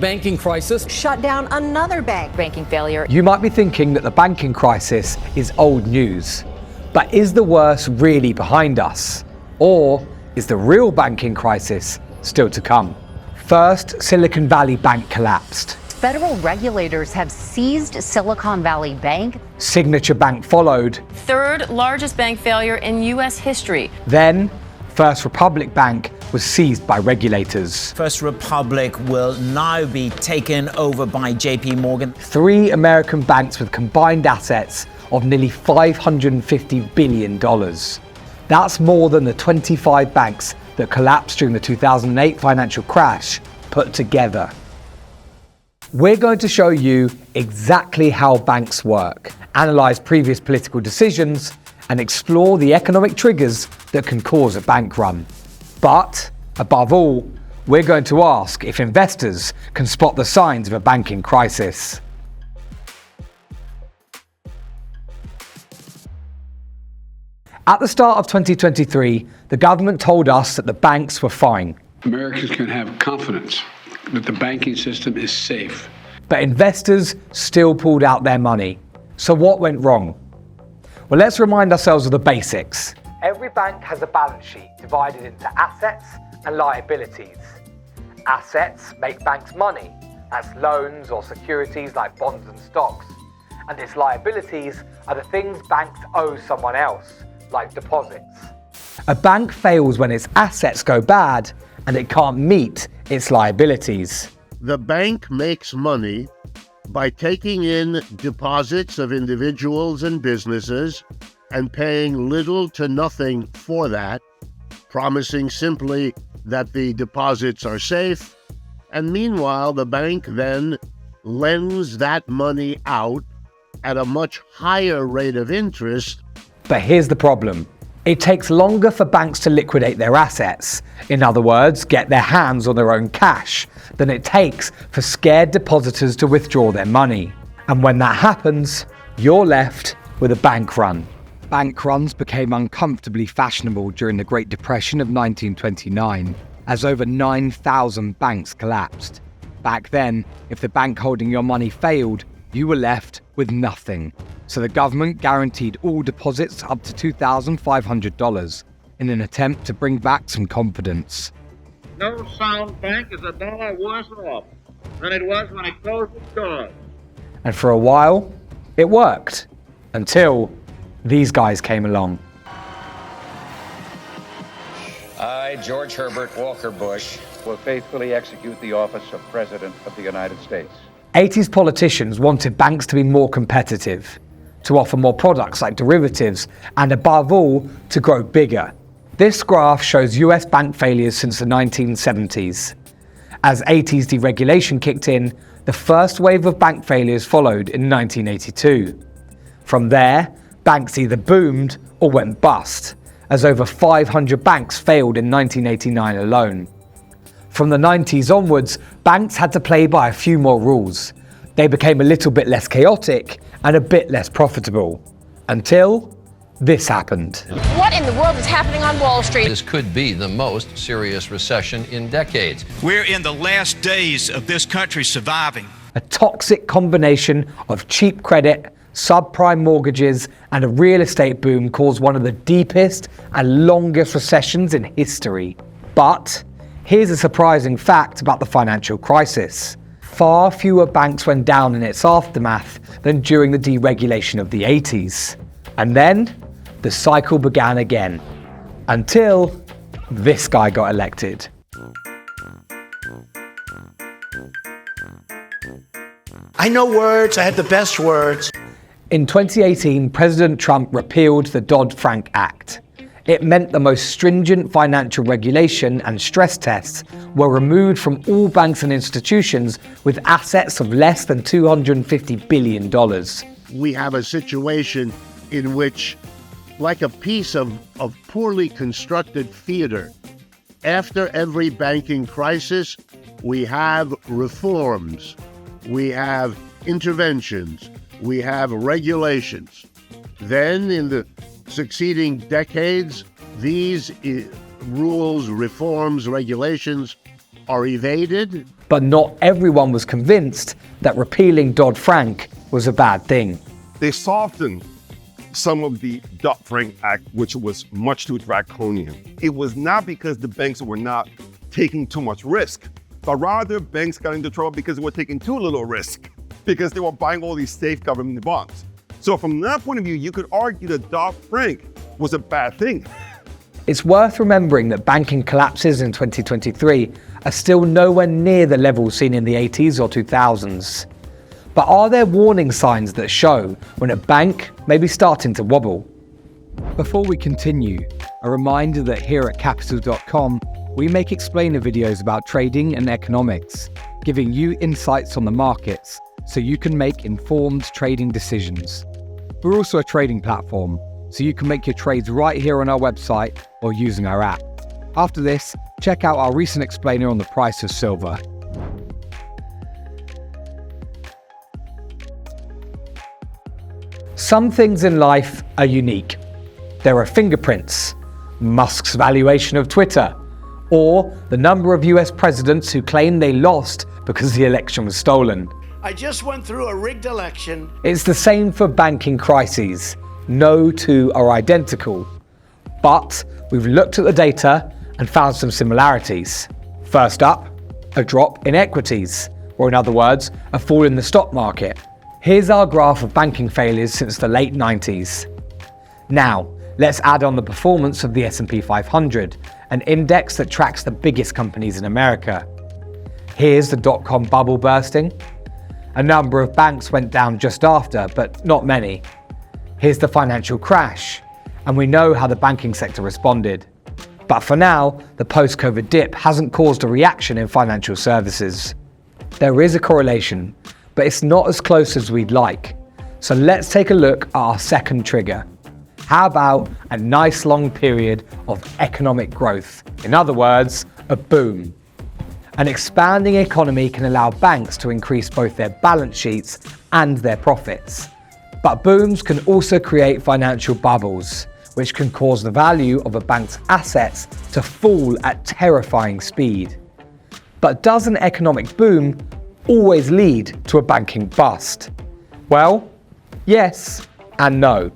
banking crisis. Shut down another bank. Banking failure. You might be thinking that the banking crisis is old news, but is the worst really behind us? Or is the real banking crisis still to come? First, Silicon Valley Bank collapsed. Federal regulators have seized Silicon Valley Bank. Signature Bank followed. Third largest bank failure in U.S. history. Then, First Republic Bank was seized by regulators. First Republic will now be taken over by JP Morgan. 3 American banks with combined assets of nearly $550 billion. That's more than the 25 banks that collapsed during the 2008 financial crash put together. We're going to show you exactly how banks work, analyze previous political decisions, and explore the economic triggers that can cause a bank run. But, above all, we're going to ask if investors can spot the signs of a banking crisis. At the start of 2023, the government told us that the banks were fine. Americans can have confidence that the banking system is safe. But investors still pulled out their money. So what went wrong? Well, let's remind ourselves of the basics. Every bank has a balance sheet divided into assets and liabilities. Assets make banks money. That's loans or securities like bonds and stocks. And its liabilities are the things banks owe someone else, like deposits. A bank fails when its assets go bad and it can't meet its liabilities. The bank makes money by taking in deposits of individuals and businesses and paying little to nothing for that, promising simply that the deposits are safe, and meanwhile the bank then lends that money out at a much higher rate of interest. But here's the problem. It takes longer for banks to liquidate their assets, in other words, get their hands on their own cash, than it takes for scared depositors to withdraw their money. And when that happens, you're left with a bank run. Bank runs became uncomfortably fashionable during the Great Depression of 1929, as over 9,000 banks collapsed. Back then, if the bank holding your money failed, you were left with nothing. So the government guaranteed all deposits up to $2,500 in an attempt to bring back some confidence. No sound bank is $1 worse off than it was when it closed its doors. And for a while, it worked. Until these guys came along. I, George Herbert Walker Bush, will faithfully execute the office of President of the United States. 80s politicians wanted banks to be more competitive, to offer more products like derivatives, and above all, to grow bigger. This graph shows US bank failures since the 1970s. As 80s deregulation kicked in, the first wave of bank failures followed in 1982. From there, banks either boomed or went bust, as over 500 banks failed in 1989 alone. From the 90s onwards, banks had to play by a few more rules. They became a little bit less chaotic and a bit less profitable. Until this happened. What in the world is happening on Wall Street? This could be the most serious recession in decades. We're in the last days of this country surviving. A toxic combination of cheap credit, subprime mortgages, and a real estate boom caused one of the deepest and longest recessions in history. But here's a surprising fact about the financial crisis. Far fewer banks went down in its aftermath than during the deregulation of the 80s. And then, the cycle began again. Until this guy got elected. I know words, I have the best words. In 2018, President Trump repealed the Dodd-Frank Act. It meant the most stringent financial regulation and stress tests were removed from all banks and institutions with assets of less than $250 billion. We have a situation in which, like a piece of poorly constructed theater, after every banking crisis, we have reforms, we have interventions, we have regulations. Then in the succeeding decades, these rules, reforms, regulations are evaded. But not everyone was convinced that repealing Dodd-Frank was a bad thing. They softened some of the Dodd-Frank Act, which was much too draconian. It was not because the banks were not taking too much risk, but rather banks got into trouble because they were taking too little risk, because they were buying all these safe government bonds. So from that point of view, you could argue that Dodd-Frank was a bad thing. It's worth remembering that banking collapses in 2023 are still nowhere near the levels seen in the 80s or 2000s. But are there warning signs that show when a bank may be starting to wobble? Before we continue, a reminder that here at Capital.com, we make explainer videos about trading and economics, giving you insights on the markets so you can make informed trading decisions. We're also a trading platform, so you can make your trades right here on our website or using our app. After this, check out our recent explainer on the price of silver. Some things in life are unique. There are fingerprints, Musk's valuation of Twitter, or the number of US presidents who claim they lost because the election was stolen. I just went through a rigged election. It's the same for banking crises. No two are identical. But we've looked at the data and found some similarities. First up, a drop in equities, or in other words, a fall in the stock market. Here's our graph of banking failures since the late 90s. Now, let's add on the performance of the S&P 500, an index that tracks the biggest companies in America. Here's the dot-com bubble bursting. A number of banks went down just after, but not many. Here's the financial crash, and we know how the banking sector responded. But for now, the post-COVID dip hasn't caused a reaction in financial services. There is a correlation, but it's not as close as we'd like. So let's take a look at our second trigger. How about a nice long period of economic growth? In other words, a boom. An expanding economy can allow banks to increase both their balance sheets and their profits. But booms can also create financial bubbles, which can cause the value of a bank's assets to fall at terrifying speed. But does an economic boom always lead to a banking bust? Well, yes and no.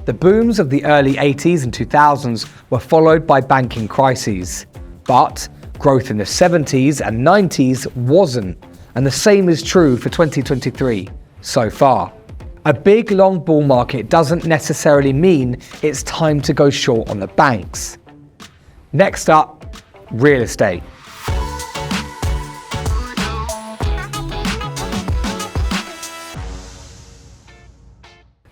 The booms of the early 80s and 2000s were followed by banking crises, but growth in the 70s and 90s wasn't, and the same is true for 2023 so far. A big long bull market doesn't necessarily mean it's time to go short on the banks. Next up, real estate.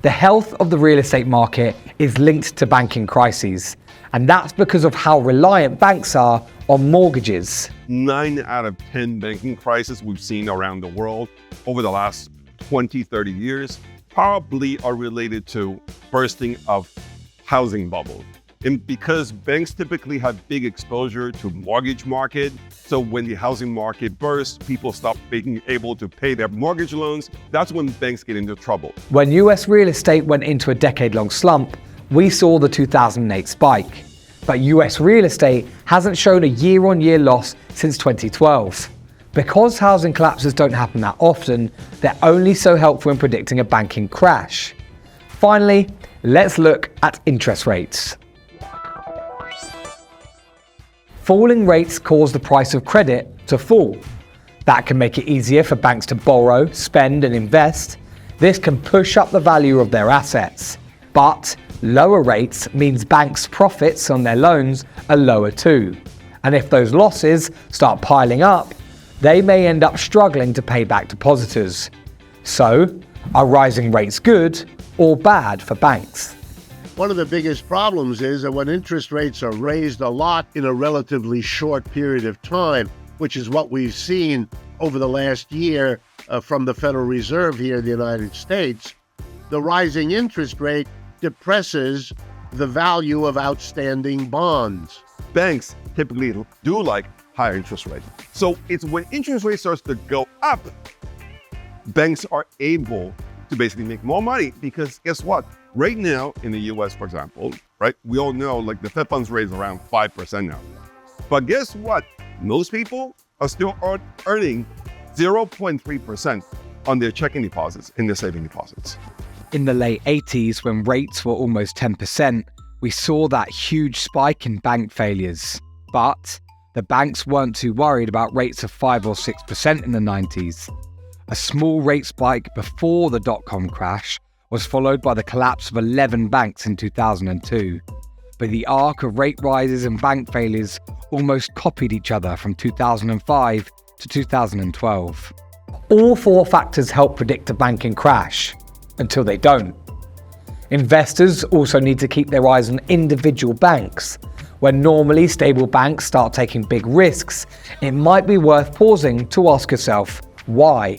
The health of the real estate market is linked to banking crises, and that's because of how reliant banks are on mortgages. 9 out of 10 banking crises we've seen around the world over the last 20, 30 years probably are related to bursting of housing bubbles. And because banks typically have big exposure to mortgage market, so when the housing market bursts, people stop being able to pay their mortgage loans. That's when banks get into trouble. When US real estate went into a decade-long slump, we saw the 2008 spike. But US real estate hasn't shown a year-on-year loss since 2012. Because housing collapses don't happen that often, they're only so helpful in predicting a banking crash. Finally, let's look at interest rates. Falling rates cause the price of credit to fall. That can make it easier for banks to borrow, spend, and invest. This can push up the value of their assets. But lower rates means banks' profits on their loans are lower too. And if those losses start piling up, they may end up struggling to pay back depositors. So, are rising rates good or bad for banks? One of the biggest problems is that when interest rates are raised a lot in a relatively short period of time, which is what we've seen over the last year from the Federal Reserve here in the United States, the rising interest rate depresses the value of outstanding bonds. Banks typically do like higher interest rates. So it's when interest rates starts to go up, banks are able to basically make more money because guess what? Right now in the US, for example, right, we all know like the Fed funds rate is around 5% now. But guess what? Most people are still earning 0.3% on their checking deposits in their saving deposits. In the late 80s, when rates were almost 10%, we saw that huge spike in bank failures. But the banks weren't too worried about rates of 5 or 6% in the 90s. A small rate spike before the dot-com crash was followed by the collapse of 11 banks in 2002. But the arc of rate rises and bank failures almost copied each other from 2005 to 2012. All four factors help predict a banking crash, until they don't. Investors also need to keep their eyes on individual banks. When normally stable banks start taking big risks, it might be worth pausing to ask yourself, why?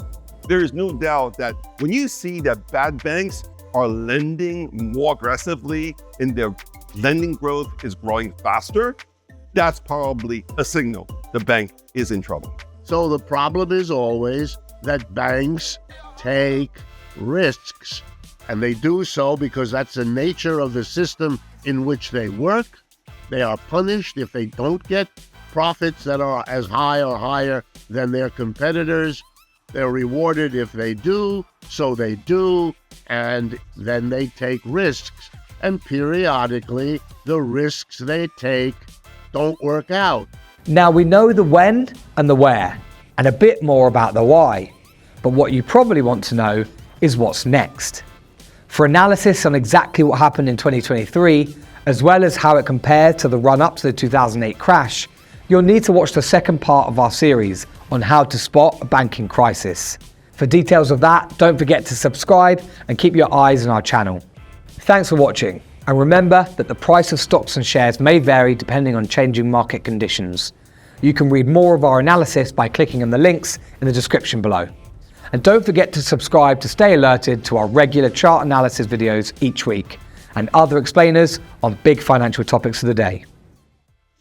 There is no doubt that when you see that bad banks are lending more aggressively and their lending growth is growing faster, that's probably a signal the bank is in trouble. So the problem is always that banks take risks, and they do so because that's the nature of the system in which they work. They are punished if they don't get profits that are as high or higher than their competitors. They're rewarded if they do, so they do, and then they take risks. And periodically, the risks they take don't work out. Now we know the when and the where, and a bit more about the why. But what you probably want to know is what's next. For analysis on exactly what happened in 2023, as well as how it compared to the run-up to the 2008 crash, you'll need to watch the second part of our series on how to spot a banking crisis. For details of that, don't forget to subscribe and keep your eyes on our channel. Thanks for watching, and remember that the price of stocks and shares may vary depending on changing market conditions. You can read more of our analysis by clicking on the links in the description below. And don't forget to subscribe to stay alerted to our regular chart analysis videos each week and other explainers on big financial topics of the day.